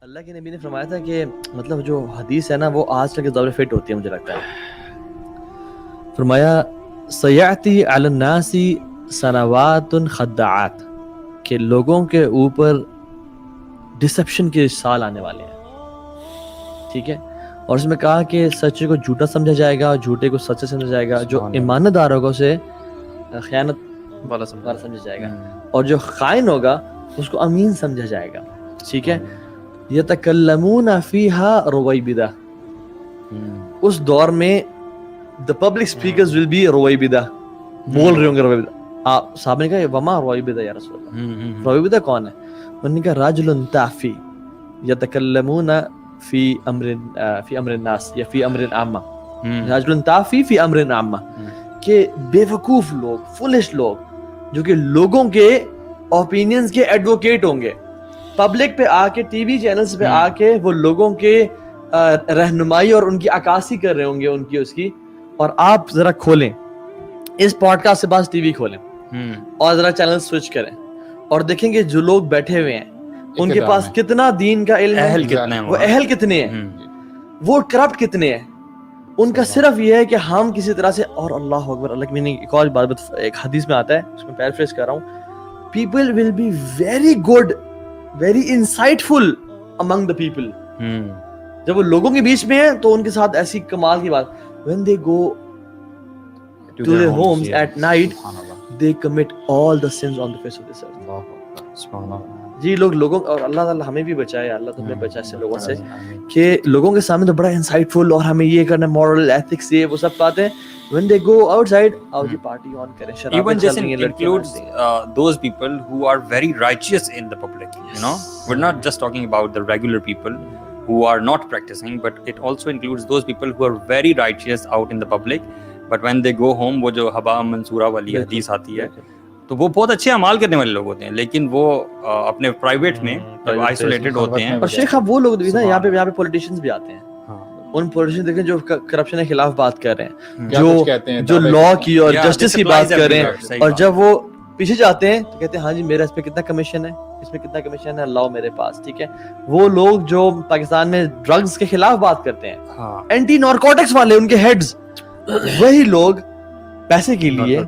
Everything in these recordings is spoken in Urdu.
اللہ کے نبی نے فرمایا تھا کہ مطلب جو حدیث ہے نا وہ آج کل کے دور میں فٹ ہوتی ہے، مجھے لگتا ہے. فرمایا سیاتی علی الناس سنوات خداعات، کہ لوگوں کے اوپر ڈسپشن کے سال آنے والے ہیں. ٹھیک ہے، اور اس میں کہا کہ سچے کو جھوٹا سمجھا جائے گا اور جھوٹے کو سچا سمجھا جائے گا. جو ایمانت دار ہوگا اسے خیانت والا سمجھا جائے گا، اور جو خائن ہوگا اس کو امین سمجھا جائے گا. ٹھیک ہے، یتکلمون فیہا رویبدہ، اس دور میں the public speakers will be رویبدہ، بول رہے ہوں گے رویبدہ. آپ صاحب نے کہا وما رویبدہ یا رسول اللہ، رویبدہ کون ہے؟ انہوں نے کہا رجل تعفی یتکلمون فی امر الناس یا فی امر عامہ. رجل تعفی فی امر عامہ، کہ بے وقوف لوگ، فولش لوگ جو کہ لوگوں کے اوپینینز کے ایڈوکیٹ ہوں گے، پبلک پہ آ کے ٹی وی چینلز پہ آ کے وہ لوگوں کے رہنمائی اور ان کی عکاسی کر رہے ہوں گے، ان کی اس کی. اور آپ ذرا کھولیں اس پوڈ کاسٹ سے بعد ٹی وی کھولیں اور ذرا چینل سوئچ کریں اور دیکھیں کہ جو لوگ بیٹھے ہوئے ہیں ان کے پاس کتنا دین کا علم ہے، وہ اہل کتنے ہیں، وہ کرپٹ کتنے ہیں. ان کا صرف یہ ہے کہ ہم کسی طرح سے، اور اللہ اکبر، اللہ کی میں نے ایک اور بات ایک حدیث میں آتا ہے، اس میں پیرافریز کر رہا ہوں، people will be very good very insightful among the people. جب وہ لوگوں کے بیچ میں ہیں تو ان کے ساتھ ایسی کمال کی بات. when they go to their homes at night they commit all the sins on the face of this earth. جی لوگوں اور اللہ تعالیٰ ہمیں بھی بچائے، اللہ تمہیں بچائے ایسے لوگوں سے کہ لوگوں کے سامنے تو بڑا انسائٹفل اور ہمیں یہ کرنا، مورل ایتھکس یہ وہ سب باتیں. when they go outside آؤ جی پارٹی آن کریں. Even this includes those people who are very righteous in the public, you know. We're not just talking about the regular people who are not practicing, but it also includes those people who are very righteous out in the public, but when they go home وہ جو حبا منصورہ والی حدیث آتی ہے تو وہ بہت اچھے اعمال کرنے والے لوگ ہوتے ہیں، لیکن وہ اپنے پرائیویٹ میں آئسولیٹڈ ہوتے ہیں. اور شیخ اب وہ لوگ بھی نا یہاں پہ پولیٹیشینز بھی آتے ہیں، ان پولیٹیشین دیکھیں جو کرپشن کے خلاف بات کر رہے ہیں، جو لا کی اور جسٹس کی بات کر رہے ہیں، اور جب وہ پیچھے جاتے ہیں تو کہتے ہیں ہاں جی میرا اس پہ کتنا کمیشن ہے، اس میں کتنا کمیشن ہے، لاؤ میرے پاس. ٹھیک ہے، وہ لوگ جو پاکستان میں ڈرگز کے خلاف بات کرتے ہیں، اینٹی نارکوٹکس والے ان کے ہیڈز، وہی لوگ پیسے کے لیے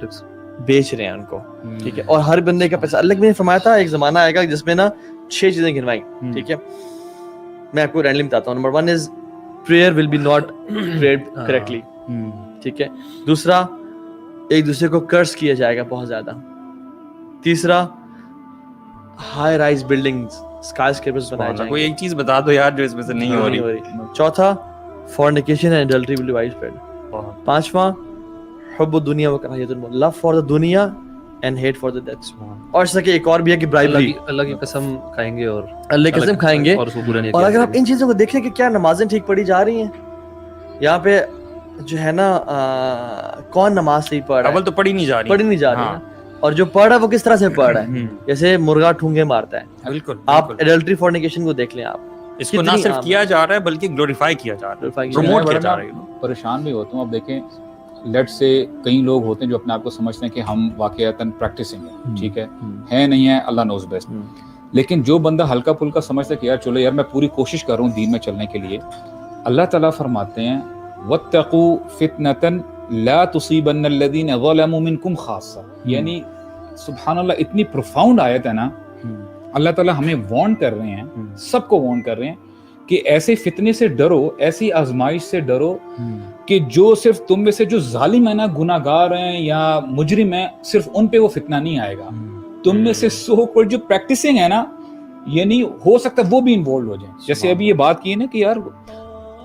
بیچ رہے ہیں ان کو. ٹھیک ہے، اور ہر بندے کا پیسہ. اللہ نے فرمایا تھا ایک زمانہ آئے گا جس میں نا 6 چیزیں گنوائی. ٹھیک ہے، میں آپ کو رینڈلی بتاتا ہوں. Number 1 is prayer will be not prayed correctly. ٹھیک ہے. دوسرا، ایک دوسرے کو کرس کیا جائے گا بہت زیادہ. تیسرا، high rise buildings, sky scrapers بنائے جائیں گے. کوئی ایک چیز بتا دو یار جو اس میں سے نہیں ہو رہی. چوتھا، fornication and adultery will be widespread. پانچواں، حب الدنیا و کراہیت الموت، love for the دنیا and hate for the death. اور اس کے ایک اور بھی ہے کہ برائبری، اللہ کی قسم کھائیں گے اور اللہ کی قسم کھائیں گے. اور اگر آپ ان چیزوں کو دیکھیں کہ کیا نمازیں ٹھیک پڑھی جا رہی ہیں یہاں پہ، جو ہے نا کون نماز صحیح پڑھ رہا ہے؟ اول تو پڑھی نہیں جا رہی ہے، اور جو پڑھ رہا ہے وہ کس طرح سے پڑھ رہا ہے، جیسے مرغا ٹھونگے مارتا ہے. بالکل. آپ ایڈلٹری فورنیکیشن کو دیکھ لیں، آپ اس کو نہ صرف کیا جا رہا ہے بلکہ گلوریفائی کیا جا رہا ہے، پروموٹ کیا جا رہا ہے. پریشان بھی ہوتا ہوں. اب دیکھیں لیٹ سے کئی لوگ ہوتے ہیں جو اپنے آپ کو سمجھتے ہیں کہ ہم واقعتاً پریکٹسنگ ہیں، ٹھیک ہے نہیں ہے، اللہ نوز بیسٹ. لیکن جو بندہ ہلکا پھلکا سمجھتا ہے کہ یار چلو یار میں پوری کوشش کر رہا ہوں دین میں چلنے کے لیے، اللہ تعالیٰ فرماتے ہیں واتقوا فتنة لا تصيبن الذين ظلموا منكم خاصة. یعنی سبحان اللہ، اتنی پروفاؤنڈ آیت ہے نا. اللہ تعالیٰ ہمیں وارن کر رہے ہیں، سب کو وارن کر رہے ہیں کہ ایسے فتنے سے ڈرو، ایسی آزمائش سے ڈرو کہ جو صرف تم میں سے جو ظالم ہے نا، گناہ گار ہیں یا مجرم ہیں، صرف ان پہ وہ فتنہ نہیں آئے گا. تم میں سے سو پر جو پریکٹسنگ ہے نا، یعنی ہو سکتا ہے وہ بھی انوالو ہو جائیں. جیسے ابھی یہ بات کی ہے نا کہ یار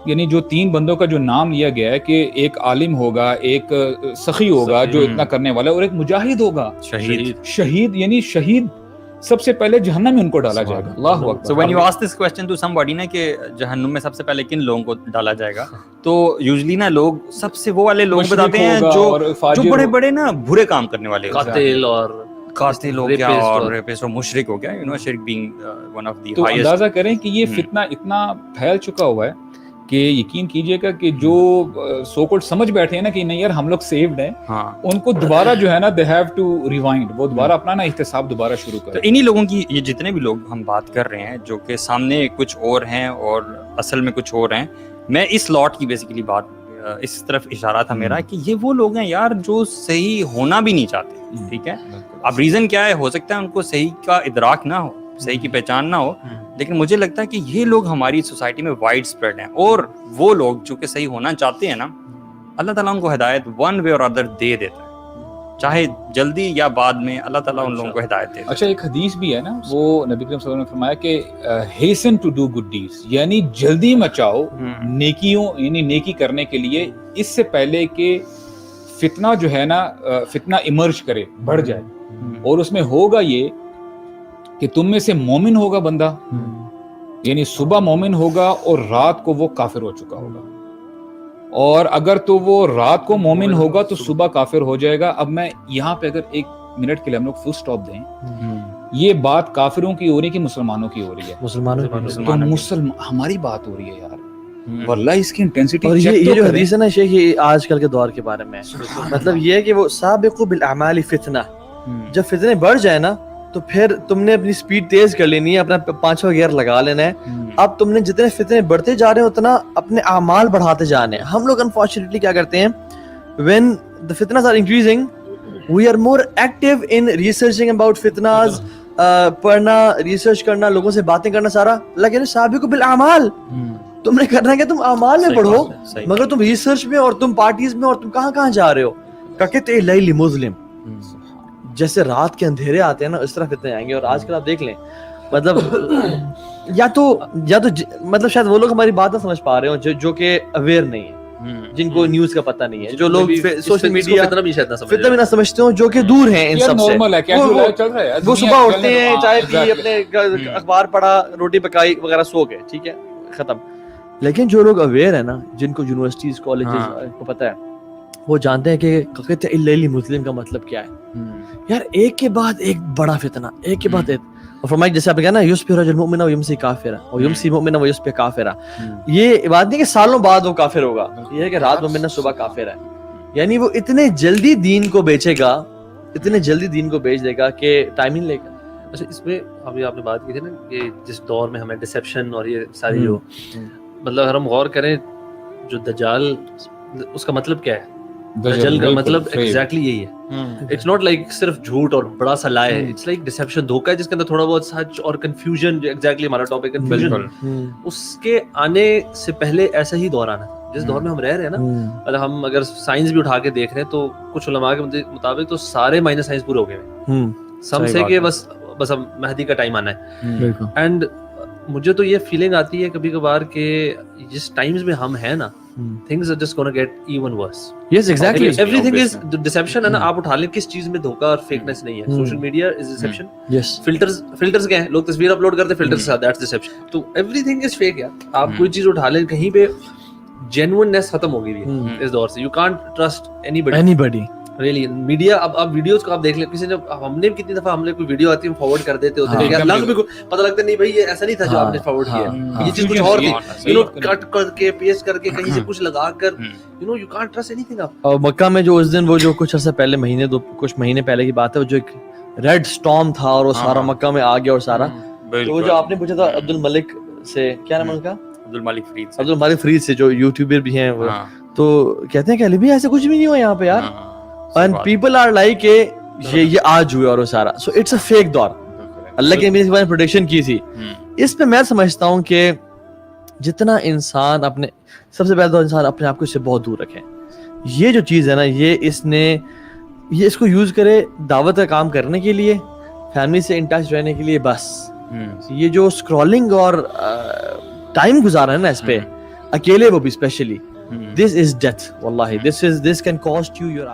یعنی جو 3 بندوں کا جو نام لیا گیا ہے کہ ایک عالم ہوگا، ایک سخی ہوگا جو اتنا کرنے والا ہے، اور ایک مجاہد ہوگا، شہید. یعنی شہید سب سے پہلے جہنم میں ان کو ڈالا جائے گا. اللہ اکبر. So when you ask this question to somebody نا کہ جہنم میں سب سے پہلے کن لوگوں کو ڈالا جائے گا، تو یوزلی نا لوگ سب سے وہ والے لوگ بتاتے ہیں جو بڑے بڑے نا برے کام کرنے والے، قاتل ہو گیا اور ریپسٹ اور مشرک ہو گیا. You know, shirk being one of the highest. تو اندازہ کریں کہ یہ فتنہ اتنا پھیل چکا ہوا ہے کہ یقین کیجئے گا کہ جو سو کالڈ سمجھ بیٹھے ہیں نا کہ نہیں یار ہم لوگ سیوڈ ہیں, ان کو دوبارہ جو ہے نا دے ہیو ٹو ریوائنڈ, وہ دوبارہ اپنا نا احتساب دوبارہ شروع کریں. تو انہی لوگوں کی, یہ جتنے بھی لوگ ہم بات کر رہے ہیں جو کہ سامنے کچھ اور ہیں اور اصل میں کچھ اور ہیں, میں اس لاٹ کی بیسیکلی بات اس طرف اشارہ تھا میرا کہ یہ وہ لوگ ہیں یار جو صحیح ہونا بھی نہیں چاہتے. ٹھیک ہے, اب ریزن کیا ہے, ہو سکتا ہے ان کو صحیح کا ادراک نہ ہو, صحیح کی پہچان نہ ہو, لیکن مجھے لگتا ہے کہ یہ لوگ ہماری سوسائٹی میں وائڈ اسپریڈ ہیں. اور وہ لوگ جو کہ صحیح ہونا چاہتے ہیں نا, اللہ تعالیٰ ان کو ہدایت ون وے اور ادر دے دیتا ہے, چاہے جلدی یا بعد میں اللہ تعالیٰ ان لوگوں کو ہدایت دے دیتا ہے. اچھا ایک حدیث بھی ہے نا, وہ نبی کریم صلی اللہ علیہ وسلم نے فرمایا کہ ہیسن ٹو ڈو گڈ ڈیڈز, یعنی جلدی مچاؤ نیکیوں, یعنی نیکی کرنے کے لیے اس سے پہلے کہ فتنہ جو ہے نا فتنہ ایمرج کرے, بڑھ جائے. اور اس میں ہوگا یہ کہ تم میں سے مومن ہوگا بندہ, یعنی صبح مومن ہوگا اور رات کو وہ کافر ہو چکا ہوگا, اور اگر تو وہ رات کو مومن ہوگا تو صبح کافر ہو جائے گا. اب میں یہاں پہ اگر ایک منٹ کے لیے ہم لوگ فل سٹاپ دیں, یہ بات کافروں کی ہو رہی ہے کہ مسلمانوں کی ہو رہی ہے؟ مسلمان ہماری بات ہو رہی ہے یار, واللہ اس کی انٹینسٹی. اور یہ جو حدیث ہے نا شیخ, یہ آج کل کے دور کے بارے میں مطلب یہ ہے کہ وہ سابقوا بالاعمال فتنہ, جب فتنے بڑھ جائے نا تو پھر تم نے اپنی سپیڈ تیز کر لینی ہے, اپنا 5-6 گیئر لگا لینا ہے. اب تم نے جتنے فتنے بڑھتے جا رہے ہیں اتنا اپنے اعمال بڑھاتے جانے ہیں. ہم لوگ انفارچونیٹلی کیا کرتے ہیں, when the fitnas are increasing we are more active in researching about fitnas, پڑھنا, ریسرچ کرنا, لوگوں سے باتیں کرنا, سارا لیکن سابقوا بالاعمال, تم نے کرنا ہے کہ تم اعمال میں پڑھو, مگر تم ریسرچ میں اور تم پارٹیز میں اور تم کہاں جا رہے ہو. کہتے لیل مظلم, جیسے رات کے اندھیرے آتے ہیں نا اس طرح فتنے آئیں گے. اور آج کل آپ دیکھ لیں مطلب یا تو مطلب شاید وہ لوگ ہماری بات نہ سمجھ پا رہے ہوں جو کہ اویئر نہیں ہیں, جن کو نیوز کا پتہ نہیں ہے, جو لوگ سوشل میڈیا فتنہ بھی نہ سمجھتے ہوں, جو کہ دور ہیں ان سب سے. وہ صبح اٹھتے ہیں, چائے پی, اپنے اخبار پڑھا, روٹی پکائی وغیرہ, سو گئے, ٹھیک ہے, ختم. لیکن جو لوگ اویئر ہیں نا, جن کو یونیورسٹیز کالجز کو پتہ ہے, وہ جانتے ہیں کہ کہتے ہیں اللیل مسلم کا مطلب کیا ہے. یار ایک کے بعد ایک بڑا فتنہ, ایک کے بعد ایک. اور فرمایا جیسے آپ نے کہا نا یصبح رجل مؤمن و یمسی کافرا, اور یمسی مؤمن و یصبح کافرا, یہ بات نہیں کہ سالوں بعد وہ کافر ہوگا, یہ ہے کہ رات مومن صبح کافر ہے. یعنی وہ اتنے جلدی دین کو بیچے گا, اتنے جلدی دین کو بیچ دے گا کہ ٹائم ہی نہیں لے گا. اچھا اس میں ابھی آپ نے بات کی تھی نا کہ جس دور میں ہمیں ڈسیپشن اور یہ ساری جو مطلب اگر ہم غور کریں, جو دجال اس کا مطلب کیا ہے, دجل کا مطلب ایگزیکٹلی یہی ہے. اٹس ناٹ لائک صرف جھوٹ اور بڑا سا لائے, اٹس لائک ڈسیپشن, دھوکا ہے جس کے اندر تھوڑا بہت سچ اور کنفیوژن, جو ایگزیکٹلی ہمارا ٹاپک کنفیوژن. اس کے آنے سے پہلے ایسا ہی دور آنا تھا جس دور میں ہم رہ رہے ہیں نا. مطلب ہم اگر سائنس بھی اٹھا کے دیکھ رہے ہیں تو کچھ علماء کے مطابق تو سارے مائنر سائنس پورے ہو گئے ہیں, سم سے کہ بس اب مہدی کا ٹائم آنا ہے. اینڈ مجھے تو یہ فیلنگ آتی ہے کبھی کبھار کہ جس ٹائمز میں ہم ہیں نا, things are just going to get even worse. Yes, exactly. Everything is deception. ہے نا, آپ اٹھا لیں کس چیز میں دھوکا اور فیکنس نہیں ہے. Social media is deception. Yes. Filters کیا ہیں, لوگ تصویر اپلوڈ کرتے ہیں فلٹر کے ساتھ, that's deception. تو everything is fake یار. آپ کوئی چیز اٹھا لیں, کہیں پہ genuineness ختم ہو گئی ہے اس دور سے. You can't trust anybody. Really media, اب آپ ویڈیوز کو آپ دیکھ لیں, کسی نے, ہم نے کتنی دفعہ ہم نے کوئی ویڈیو آتی ہے فارورڈ کر دیتے ہوتے ہیں, لفظ بھی پتہ لگتا نہیں بھائی یہ ایسا نہیں تھا جو آپ نے فارورڈ کیا, یہ چیز کچھ اور تھی, یو نو کٹ کر کے پیسٹ کر کے کہیں سے کچھ لگا کر, you know you can't trust اینی تھنگ. اور مکہ میں جو اس دن وہ جو کچھ عرصہ پہلے کچھ مہینے پہلے کی بات ہے, وہ جو ایک ریڈ سٹارم تھا اور وہ سارا مکہ میں آ گیا اور سارا, تو وہ جو آپ نے پوچھا تھا عبد الملک سے, کیا نام ہے ان کا, عبد الملک فرید سے, جو یوٹیوبر بھی ہیں وہ, تو کہتے ہیں کہ علی بھائی ایسا کچھ بھی نہیں ہوا یہاں پہ یار, and people are like کہ یہ آج ہوئے اور وہ سارا. so it's a fake دور. اللہ کے نبی نے پروڈکشن کی تھی. اس پہ میں سمجھتا ہوں کہ جتنا انسان اپنے, سب سے پہلے تو انسان اپنے آپ کو اس سے بہت دور رکھے. یہ جو چیز ہے نا, یہ اس کو یوز کرے دعوت کا کام کرنے کے لیے, فیملی سے ان ٹچ رہنے کے لیے بس. یہ جو اسکرولنگ اور ٹائم گزارا ہے نا اس پہ, اکیلے وہ بھی especially, this is death. Wallahi, this can cost you your